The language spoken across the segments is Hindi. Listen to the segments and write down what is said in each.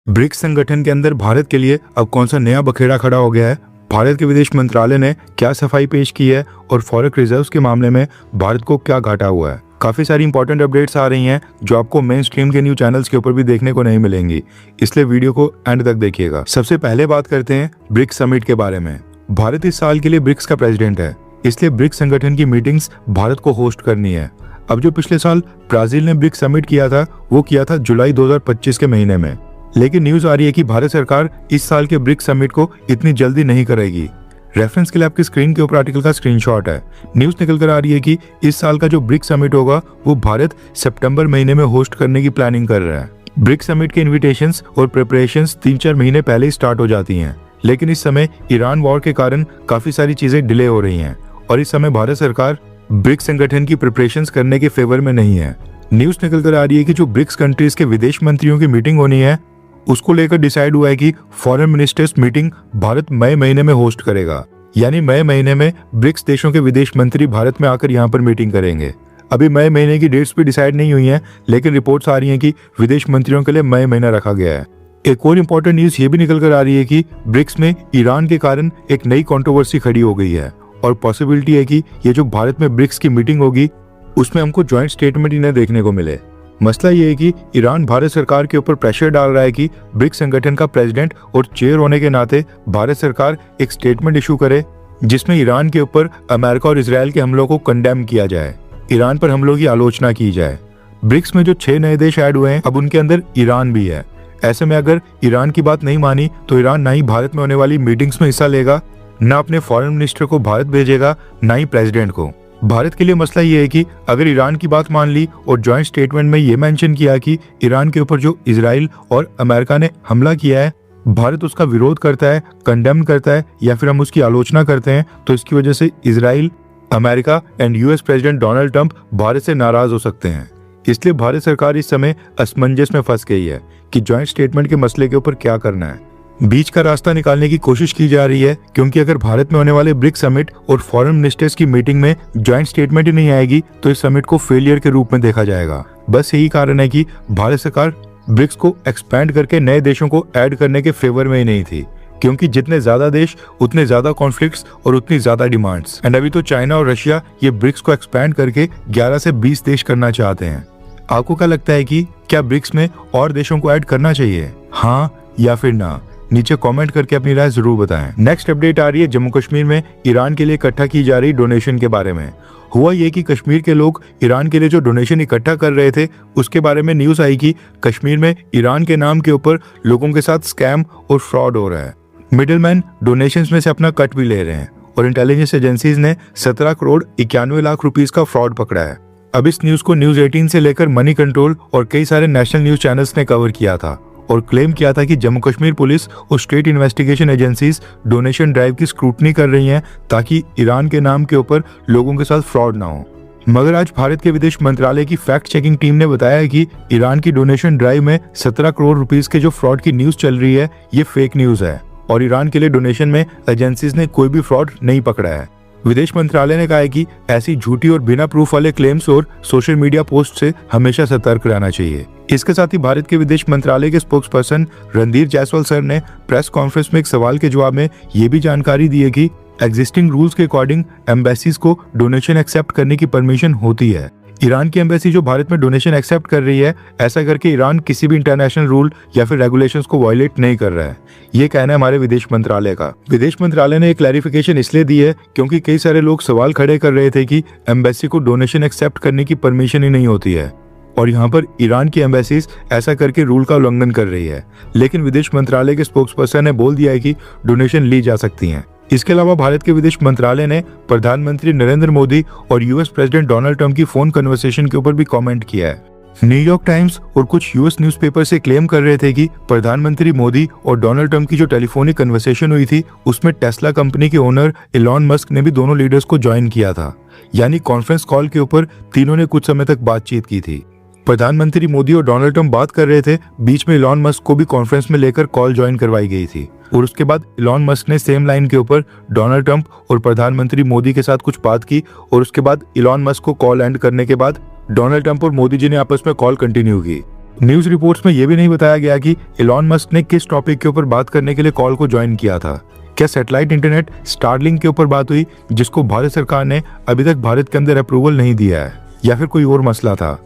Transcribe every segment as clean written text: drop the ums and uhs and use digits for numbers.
ब्रिक्स संगठन के अंदर भारत के लिए अब कौन सा नया बखेड़ा खड़ा हो गया है, भारत के विदेश मंत्रालय ने क्या सफाई पेश की है और फॉरेक्स रिजर्व्स के मामले में भारत को क्या घाटा हुआ है। काफी सारी इंपॉर्टेंट अपडेट्स आ रही हैं जो आपको मेन स्ट्रीम के न्यूज चैनल्स के ऊपर भी देखने को नहीं मिलेंगी, इसलिए वीडियो को एंड तक देखिएगा। सबसे पहले बात करते हैं ब्रिक्स समिट के बारे में। भारत इस साल के लिए ब्रिक्स का प्रेसिडेंट है, इसलिए ब्रिक्स संगठन की मीटिंग्स भारत को होस्ट करनी है। अब जो पिछले साल ब्राजील ने ब्रिक्स समिट किया था वो किया था जुलाई 2025 के महीने में, लेकिन न्यूज आ रही है कि भारत सरकार इस साल के ब्रिक्स समिट को इतनी जल्दी नहीं करेगी। रेफरेंस के लिए आपकी स्क्रीन के ऊपर आर्टिकल का स्क्रीनशॉट है। न्यूज निकल कर आ रही है कि इस साल का जो ब्रिक्स समिट होगा वो भारत सितंबर महीने में होस्ट करने की प्लानिंग कर रहा है। ब्रिक्स समिट के इन्विटेशंस और प्रिपरेशंस 3-4 महीने पहले ही स्टार्ट हो जाती हैं, लेकिन इस समय ईरान वॉर के कारण काफी सारी चीजें डिले हो रही हैं और इस समय भारत सरकार ब्रिक्स संगठन की प्रिपरेशंस करने के फेवर में नहीं है। न्यूज निकल कर आ रही है कि जो ब्रिक्स कंट्रीज के विदेश मंत्रियों की मीटिंग होनी है उसको लेकर डिसाइड हुआ है कि फॉरेन मिनिस्टर्स मीटिंग भारत मई महीने में होस्ट करेगा, यानी मई महीने में ब्रिक्स देशों के विदेश मंत्री भारत में आकर यहाँ पर मीटिंग करेंगे। अभी मई महीने की डेट्स भी डिसाइड नहीं हुई हैं, लेकिन रिपोर्ट्स आ रही हैं कि विदेश मंत्रियों के लिए मई महीना रखा गया है। एक और इम्पोर्टेंट न्यूज ये भी निकल कर आ रही है कि ब्रिक्स में ईरान के कारण एक नई कंट्रोवर्सी खड़ी हो गई है और पॉसिबिलिटी है कि ये जो भारत में ब्रिक्स की मीटिंग होगी उसमें हमको ज्वाइंट स्टेटमेंट ही न देखने को मिले। मसला ये है कि ईरान भारत सरकार के ऊपर प्रेशर डाल रहा है कि ब्रिक्स संगठन का प्रेसिडेंट और चेयर होने के नाते भारत सरकार एक स्टेटमेंट इशू करे जिसमें ईरान के ऊपर अमेरिका और इजराइल के हमलों को कंडेम किया जाए, ईरान पर हमलों की आलोचना की जाए। ब्रिक्स में जो 6 नए देश ऐड हुए हैं अब उनके अंदर ईरान भी है। ऐसे में अगर ईरान की बात नहीं मानी तो ईरान ना ही भारत में होने वाली मीटिंग्स में हिस्सा लेगा, ना अपने फॉरेन मिनिस्टर को भारत भेजेगा, ना ही प्रेसिडेंट को। भारत के लिए मसला ये है कि अगर ईरान की बात मान ली और जॉइंट स्टेटमेंट में ये मेंशन किया कि ईरान के ऊपर जो इजराइल और अमेरिका ने हमला किया है भारत उसका विरोध करता है, कंडेम करता है या फिर हम उसकी आलोचना करते हैं, तो इसकी वजह से Israel, America and US president Donald Trump Bharat से नाराज हो सकते हैं। इसलिए भारत सरकार इस समय असमंजस में फंस गई है कि जॉइंट स्टेटमेंट के मसले के ऊपर क्या करना है। बीच का रास्ता निकालने की कोशिश की जा रही है, क्योंकि अगर भारत में होने वाले ब्रिक्स समिट और फॉरेन मिनिस्टर्स की मीटिंग में ज्वाइंट स्टेटमेंट ही नहीं आएगी तो इस समिट को फेलियर के रूप में देखा जाएगा। बस यही कारण है कि भारत सरकार ब्रिक्स को एक्सपैंड करके नए देशों को ऐड करने के फेवर में ही नहीं थी, क्योंकि जितने ज्यादा देश उतने ज्यादा कॉन्फ्लिक्ट्स और उतनी ज्यादा डिमांड्स। एंड अभी तो चाइना और रशिया ये ब्रिक्स को एक्सपैंड करके 11 से 20 देश करना चाहते हैं। आपको क्या लगता है कि क्या ब्रिक्स में और देशों को ऐड करना चाहिए, हाँ या फिर ना? नीचे कमेंट करके अपनी राय जरूर बताएं। नेक्स्ट अपडेट आ रही है जम्मू कश्मीर में ईरान के लिए इकट्ठा की जा रही डोनेशन के बारे में। हुआ ये कि कश्मीर के लोग ईरान के लिए जो डोनेशन इकट्ठा कर रहे थे उसके बारे में न्यूज आई कि कश्मीर में ईरान के नाम के ऊपर लोगों के साथ स्कैम और फ्रॉड हो रहा है। मिडिलमैन डोनेशंस में से अपना कट भी ले रहे हैं और इंटेलिजेंस एजेंसीज ने 17 करोड़ 91 लाख रुपीस का फ्रॉड पकड़ा है। अब इस न्यूज को न्यूज 18 से लेकर मनी कंट्रोल और कई सारे नेशनल न्यूज चैनल्स ने कवर किया था और क्लेम किया था कि जम्मू कश्मीर पुलिस और state investigation agencies donation drive की स्क्रूटनी कर रही हैं ताकि ईरान के नाम के ऊपर लोगों के साथ फ्रॉड ना हो। मगर आज भारत के विदेश मंत्रालय की फैक्ट चेकिंग टीम ने बताया है कि ईरान की डोनेशन ड्राइव में 17 करोड़ रुपीस के जो फ्रॉड की न्यूज चल रही है ये फेक न्यूज है और ईरान के लिए डोनेशन में एजेंसीज ने कोई भी फ्रॉड नहीं पकड़ा है। विदेश मंत्रालय ने कहा है कि ऐसी झूठी और बिना प्रूफ वाले क्लेम्स और सोशल मीडिया पोस्ट से हमेशा सतर्क रहना चाहिए। इसके साथ ही भारत के विदेश मंत्रालय के spokes person Randhir Jaiswal sir ने प्रेस कॉन्फ्रेंस में एक सवाल के जवाब में ये भी जानकारी दी है कि एग्जिस्टिंग रूल्स के अकॉर्डिंग एम्बेसीज को डोनेशन एक्सेप्ट करने की परमिशन होती है। ईरान की एम्बेसी जो भारत में डोनेशन एक्सेप्ट कर रही है, ऐसा करके ईरान किसी भी इंटरनेशनल रूल या फिर रेगुलेशंस को वायलेट नहीं कर रहा है, ये कहना है हमारे विदेश मंत्रालय का। विदेश मंत्रालय ने एक क्लैरिफिकेशन इसलिए दी है क्योंकि कई सारे लोग सवाल खड़े कर रहे थे कि एम्बेसी को डोनेशन एक्सेप्ट करने की परमिशन ही नहीं होती है और यहाँ पर ईरान की एम्बेसीज ऐसा करके रूल का उल्लंघन कर रही है। लेकिन विदेश मंत्रालय के स्पोक्स पर्सन ने बोल दिया है कि डोनेशन ली जा सकती हैं। इसके अलावा भारत के विदेश मंत्रालय ने प्रधानमंत्री नरेंद्र मोदी और यूएस प्रेसिडेंट डोनाल्ड ट्रंप की फोन कन्वर्सेशन के ऊपर भी कमेंट किया है। न्यूयॉर्क टाइम्स और कुछ यूएस न्यूज़पेपर से क्लेम कर रहे थे कि प्रधानमंत्री मोदी और डोनाल्ड ट्रंप की जो टेलीफोनिक कन्वर्सेशन हुई थी उसमें टेस्ला कंपनी के ओनर इलॉन मस्क ने भी दोनों लीडर्स को ज्वाइन किया था, यानी कॉन्फ्रेंस कॉल के ऊपर तीनों ने कुछ समय तक बातचीत की थी। प्रधानमंत्री मोदी और डोनाल्ड ट्रंप बात कर रहे थे, बीच में इलॉन मस्क को भी कॉन्फ्रेंस में लेकर कॉल ज्वाइन करवाई गई थी और उसके बाद इलॉन मस्क ने सेम लाइन के ऊपर डोनाल्ड ट्रंप और प्रधानमंत्री मोदी के साथ कुछ बात की और उसके बाद इलॉन मस्क को कॉल एंड करने के बाद डोनाल्ड ट्रंप और मोदी जी ने आपस में कॉल कंटिन्यू की। न्यूज रिपोर्ट्स में यह भी नहीं बताया गया कि इलॉन मस्क ने किस टॉपिक के ऊपर बात करने के लिए कॉल को ज्वाइन किया था। क्या सैटेलाइट इंटरनेट स्टारलिंक के ऊपर बात हुई, जिसको भारत सरकार ने अभी तक भारत के अंदर अप्रूवल नहीं दिया है, या फिर कोई और मसला था।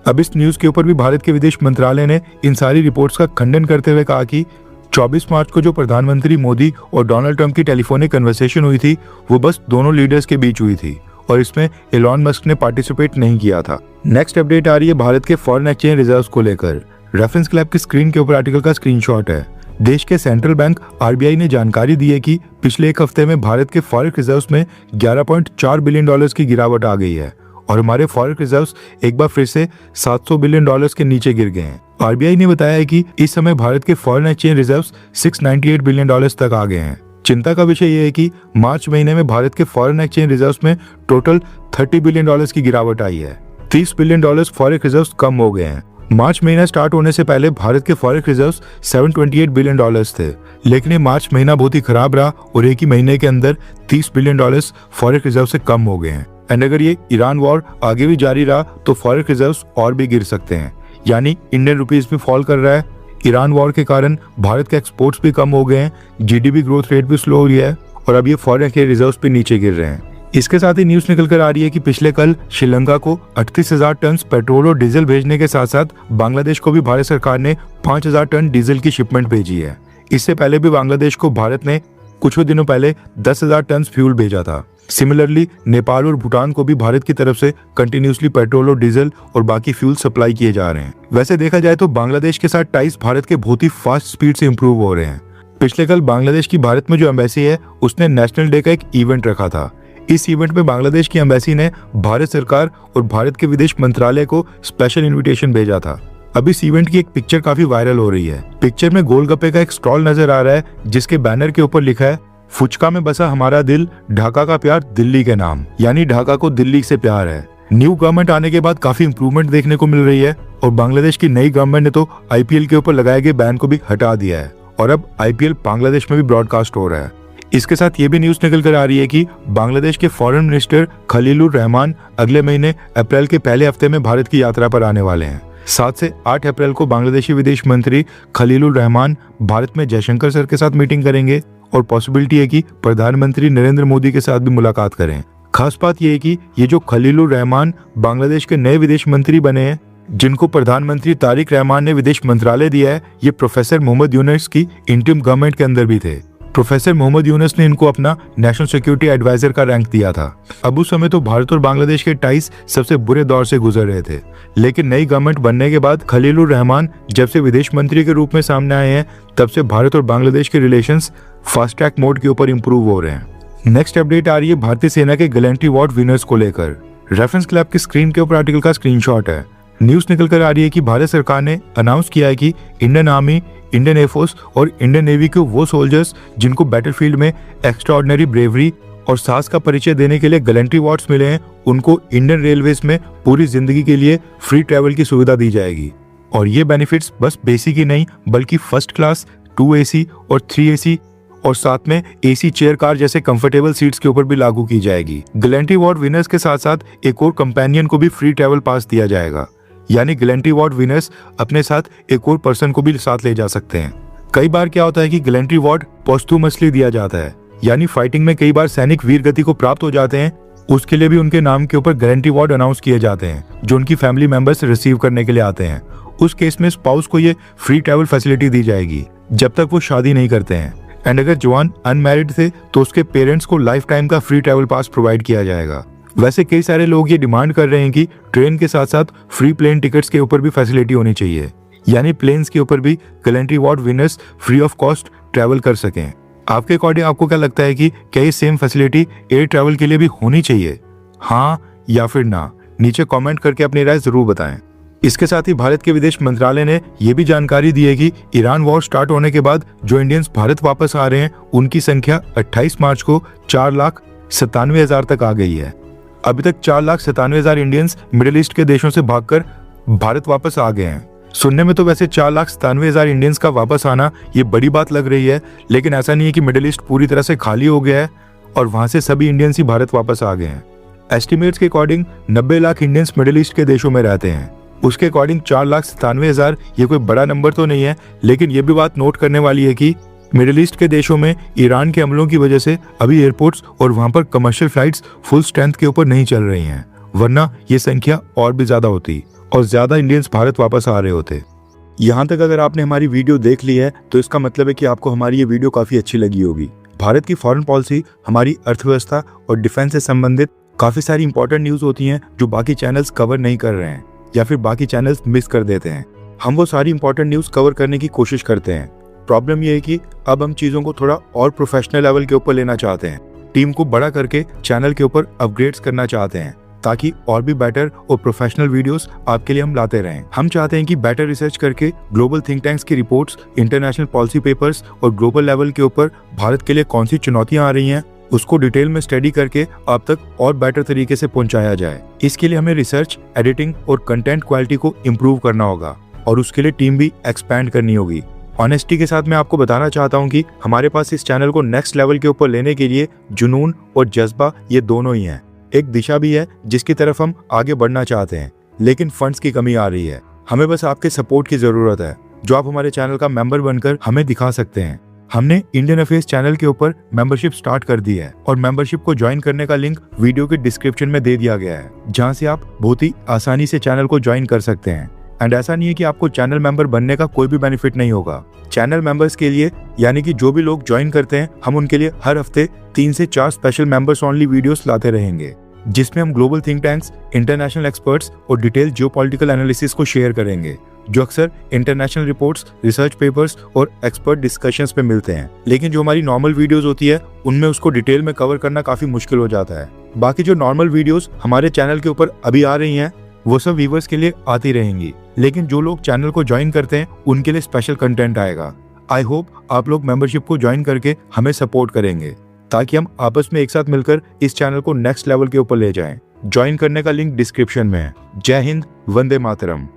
अब इस न्यूज के ऊपर भी भारत के विदेश मंत्रालय ने इन सारी रिपोर्ट्स का खंडन करते हुए कहा कि 24 मार्च को जो प्रधानमंत्री मोदी और डोनाल्ड ट्रंप की टेलीफोनिक कन्वर्सेशन हुई थी वो बस दोनों लीडर्स के बीच हुई थी और इसमें इलॉन मस्क ने पार्टिसिपेट नहीं किया था। नेक्स्ट अपडेट आ रही है भारत के फॉरेन एक्सचेंज रिजर्व्स को लेकर। रेफरेंस क्लैब की स्क्रीन के ऊपर आर्टिकल का स्क्रीनशॉट है। देश के सेंट्रल बैंक आरबीआई ने जानकारी दी है कि पिछले एक हफ्ते में भारत के फॉरेक्स रिजर्व्स में 11.4 बिलियन डॉलर्स की गिरावट आ गई है और हमारे फॉरेक्स रिजर्व्स एक बार फिर से 700 बिलियन डॉलर्स के नीचे गिर गए हैं। आरबीआई ने बताया है कि इस समय भारत के foreign exchange reserves 698 billion dollars तक आ गए हैं। चिंता का विषय यह है कि मार्च महीने में भारत के फॉरेन एक्सचेंज रिजर्व्स में टोटल 30 बिलियन डॉलर्स की गिरावट आई है। 30 बिलियन डॉलर्स फॉरेक्स रिजर्व्स कम हो गए हैं। मार्च महीना स्टार्ट होने से पहले भारत के फॉरेक्स रिजर्व्स 728 बिलियन डॉलर्स थे, लेकिन ये मार्च महीना बहुत ही खराब रहा और एक ही महीने के अंदर 30 बिलियन डॉलर्स फॉरेक्स रिजर्व से कम हो गए हैं। एंड अगर ये ईरान वॉर आगे भी जारी रहा तो फॉरेक्स रिजर्व्स और भी गिर सकते हैं, यानी इंडियन रुपीस भी फॉल कर रहा है। ईरान वॉर के कारण भारत के एक्सपोर्ट्स भी कम हो गए हैं, जीडीपी ग्रोथ रेट भी स्लो हो गया है और अब ये फॉरेन के रिजर्व्स भी नीचे गिर रहे हैं। इसके साथ ही न्यूज निकल कर आ रही है कि पिछले कल श्रीलंका को 38,000 टन पेट्रोल और डीजल भेजने के साथ साथ बांग्लादेश को भी भारत सरकार ने 5,000 टन डीजल की शिपमेंट भेजी है। इससे पहले भी बांग्लादेश को भारत ने कुछ दिनों पहले 10,000 टन फ्यूल भेजा था। सिमिलरली नेपाल और भूटान को भी भारत की तरफ से कंटिन्यूसली पेट्रोल और डीजल और बाकी फ्यूल सप्लाई किए जा रहे हैं। वैसे देखा जाए तो बांग्लादेश के साथ टाइज भारत के बहुत ही फास्ट स्पीड से इंप्रूव हो रहे हैं। पिछले कल बांग्लादेश की भारत में जो एम्बेसी है उसने नेशनल डे का एक इवेंट रखा था। इस इवेंट में बांग्लादेश की एम्बेसी ने भारत सरकार और भारत के विदेश मंत्रालय को स्पेशल इन्विटेशन भेजा था। अब इस इवेंट की एक पिक्चर काफी वायरल हो रही है। पिक्चर में गोलगप्पे का एक स्टॉल नजर आ रहा है जिसके बैनर के ऊपर लिखा है फुचका में बसा हमारा दिल, ढाका का प्यार दिल्ली के नाम, यानी ढाका को दिल्ली से प्यार है। न्यू गवर्नमेंट आने के बाद काफी इंप्रूवमेंट देखने को मिल रही है और बांग्लादेश की नई गवर्नमेंट ने तो आईपीएल के ऊपर लगाए गए बैन को भी हटा दिया है और अब आईपीएल बांग्लादेश में भी ब्रॉडकास्ट हो रहा है। इसके साथ ये भी न्यूज निकल कर आ रही है कि बांग्लादेश के फॉरेन मिनिस्टर खलीलुर रहमान अगले महीने अप्रैल के पहले हफ्ते में भारत की यात्रा पर आने वाले हैं। 7 से 8 अप्रैल को बांग्लादेशी विदेश मंत्री खलीलुर रहमान भारत में जयशंकर सर के साथ मीटिंग करेंगे और पॉसिबिलिटी है कि प्रधानमंत्री नरेंद्र मोदी के साथ भी मुलाकात करें। खास बात यह है कि ये जो खलीलुर रहमान बांग्लादेश के नए विदेश मंत्री बने हैं, जिनको प्रधानमंत्री तारिक रहमान ने विदेश मंत्रालय दिया है, ये प्रोफेसर मोहम्मद यूनुस की इंटरिम गवर्नमेंट के अंदर भी थे। प्रोफेसर मोहम्मद यूनुस ने इनको अपना नेशनल सिक्योरिटी एडवाइजर का रैंक दिया था। अब उस समय तो भारत और बांग्लादेश के टाइज सबसे बुरे दौर से गुजर रहे थे, लेकिन नई गवर्नमेंट बनने के बाद खलीलुर रहमान जब से विदेश मंत्री के रूप में सामने आए हैं तब से भारत और बांग्लादेश के रिलेशंस फास्ट ट्रैक मोड के ऊपर इंप्रूव हो रहे हैं। नेक्स्ट अपडेट आ रही है भारतीय सेना के गैलेंट्री अवार्ड विनर्स को लेकर। रेफरेंस क्लैब की स्क्रीन के ऊपर आर्टिकल का स्क्रीनशॉट है। न्यूज निकल कर आ रही है कि भारत सरकार ने अनाउंस किया है कि इंडियन आर्मी, इंडियन एयरफोर्स और इंडियन नेवी के वो सोल्जर्स जिनको बैटलफील्ड में एक्स्ट्राऑर्डिनरी ब्रेवरी और साहस का परिचय देने के लिए गैलेंट्री अवार्ड्स मिले हैं, उनको इंडियन रेलवेज में पूरी जिंदगी के लिए फ्री ट्रैवल की सुविधा दी जाएगी। और ये बेनिफिट्स बस बेसिक ही नहीं बल्कि फर्स्ट क्लास, 2 AC और 3 AC और साथ में AC चेयर कार जैसे कंफर्टेबल सीट्स के ऊपर भी लागू की जाएगी। गैलेंट्री अवार्ड विनर्स के साथ साथ एक और कंपेनियन को भी फ्री ट्रैवल पास दिया जाएगा, यानी गैलेंट्री अवार्ड विनर्स अपने साथ एक और पर्सन को भी साथ ले जा सकते हैं। कई बार क्या होता है कि गैलेंट्री अवार्ड पोस्टुमसली दिया जाता है, यानी फाइटिंग में कई बार सैनिक वीर गति को प्राप्त हो जाते हैं, उसके लिए भी उनके नाम के ऊपर गैलेंट्री अवार्ड अनाउंस किए जाते हैं जो उनकी फैमिली मेंबर्स रिसीव करने के लिए आते हैं। उस केस में स्पाउस को ये फ्री ट्रैवल फैसिलिटी दी जाएगी जब तक वो शादी नहीं करते हैं। एंड अगर जवान अनमैरिड थे तो उसके पेरेंट्स को लाइफ टाइम का फ्री ट्रैवल पास प्रोवाइड किया जाएगा। वैसे कई सारे लोग ये डिमांड कर रहे हैं कि ट्रेन के साथ साथ फ्री प्लेन टिकट्स के ऊपर भी फैसिलिटी होनी चाहिए, यानी प्लेन्स के ऊपर भी gallantry award winners free of cost travel कर सकें। आपके अकॉर्डिंग आपको क्या लगता है कि क्या ये सेम फैसिलिटी एयर ट्रैवल के लिए भी होनी चाहिए, हाँ या फिर ना? नीचे कमेंट करके अपनी राय जरूर बताएं। इसके साथ ही भारत के विदेश मंत्रालय ने यह भी जानकारी दी है कि ईरान वॉर स्टार्ट होने के बाद जो इंडियंस भारत वापस आ रहे हैं उनकी संख्या 28 मार्च को 4,97,000 तक आ गई है। अभी तक 4,97,000 इंडियंस मिडिल ईस्ट के देशों से भागकर भारत वापस आ गए हैं। सुनने में तो वैसे 4,97,000 इंडियंस का वापस आना ये बड़ी बात लग रही है, लेकिन ऐसा नहीं है कि मिडिल ईस्ट पूरी तरह से खाली हो गया है और वहां से सभी इंडियंस ही भारत वापस आ गए हैं। एस्टिमेट्स के according 90 lakh Indians middle east के देशों में रहते हैं। उसके अकॉर्डिंग 4,97,000 ये कोई बड़ा नंबर तो नहीं है, लेकिन ये भी बात नोट करने वाली है कि मिडिल ईस्ट के देशों में ईरान के हमलों की वजह से अभी एयरपोर्ट्स और वहां पर कमर्शियल फ्लाइट्स फुल स्ट्रेंथ के ऊपर नहीं चल रही हैं, वरना ये संख्या और भी ज्यादा होती और ज्यादा इंडियंस भारत वापस आ रहे होते। यहाँ तक अगर आपने हमारी वीडियो देख ली है तो इसका मतलब है कि आपको हमारी ये वीडियो काफी अच्छी लगी होगी। भारत की फॉरेन पॉलिसी, हमारी अर्थव्यवस्था और डिफेंस से संबंधित काफी सारी इंपॉर्टेंट न्यूज होती हैं जो बाकी चैनल्स कवर नहीं कर रहे हैं या फिर बाकी चैनल्स मिस कर देते हैं। हम वो सारी इंपॉर्टेंट न्यूज कवर करने की कोशिश करते हैं। प्रॉब्लम ये है कि अब हम चीजों को थोड़ा और प्रोफेशनल लेवल के ऊपर लेना चाहते हैं, टीम को बड़ा करके चैनल के ऊपर अपग्रेड्स करना चाहते हैं ताकि और भी बेटर और प्रोफेशनल वीडियोस आपके लिए हम लाते रहें। हम चाहते हैं कि बेटर रिसर्च करके ग्लोबल थिंक टैंक्स की रिपोर्ट्स, इंटरनेशनल पॉलिसी पेपर्स और ग्लोबल लेवल के ऊपर भारत के लिए कौन सी चुनौतियां आ रही हैं उसको डिटेल में स्टडी करके आप तक और बेटर तरीके से पहुंचाया जाए। इसके लिए हमें रिसर्च, एडिटिंग और कंटेंट क्वालिटी को इम्प्रूव करना होगा और उसके लिए टीम भी एक्सपैंड करनी होगी। ऑनेस्टी के साथ मैं आपको बताना चाहता हूं कि हमारे पास इस चैनल को नेक्स्ट लेवल के ऊपर लेने के लिए जुनून और जज्बा ये दोनों ही हैं। एक दिशा भी है जिसकी तरफ हम आगे बढ़ना चाहते हैं, लेकिन फंड्स की कमी आ रही है। हमें बस आपके सपोर्ट की जरूरत है जो आप हमारे चैनल का मेंबर बनकर हमें दिखा सकते हैं। हमने इंडियन अफेयर्स चैनल के ऊपर मेंबरशिप स्टार्ट कर दी है और मेंबरशिप को ज्वाइन करने का लिंक वीडियो के डिस्क्रिप्शन में दे दिया गया है, जहां से आप बहुत ही आसानी से चैनल को ज्वाइन कर सकते हैं। एंड ऐसा नहीं है कि आपको चैनल मेंबर बनने का कोई भी बेनिफिट नहीं होगा। चैनल मेंबर्स के लिए, यानी कि जो भी लोग ज्वाइन करते हैं, हम उनके लिए हर हफ्ते 3 से 4 स्पेशल मेंबर्स ओनली वीडियोस लाते रहेंगे, जिसमें हम global think tanks, international experts और डिटेल जियोपॉलिटिकल एनालिसिस को शेयर करेंगे, जो अक्सर इंटरनेशनल रिपोर्ट्स, रिसर्च पेपर्स और एक्सपर्ट डिस्कशंस पे मिलते हैं। लेकिन जो हमारी नॉर्मल वीडियोस होती है उनमें उसको डिटेल में कवर करना काफी मुश्किल हो जाता है। बाकी जो नॉर्मल वीडियोस हमारे चैनल के ऊपर अभी आ रही हैं वो सब व्यूअर्स के लिए आती रहेंगी, लेकिन जो लोग चैनल को ज्वाइन करते हैं उनके लिए स्पेशल कंटेंट आएगा। आई होप आप लोग मेंबरशिप को ज्वाइन करके हमें सपोर्ट करेंगे ताकि हम आपस में एक साथ मिलकर इस चैनल को नेक्स्ट लेवल के ऊपर ले जाएं। ज्वाइन करने का लिंक डिस्क्रिप्शन में है। जय हिंद, वंदे मातरम।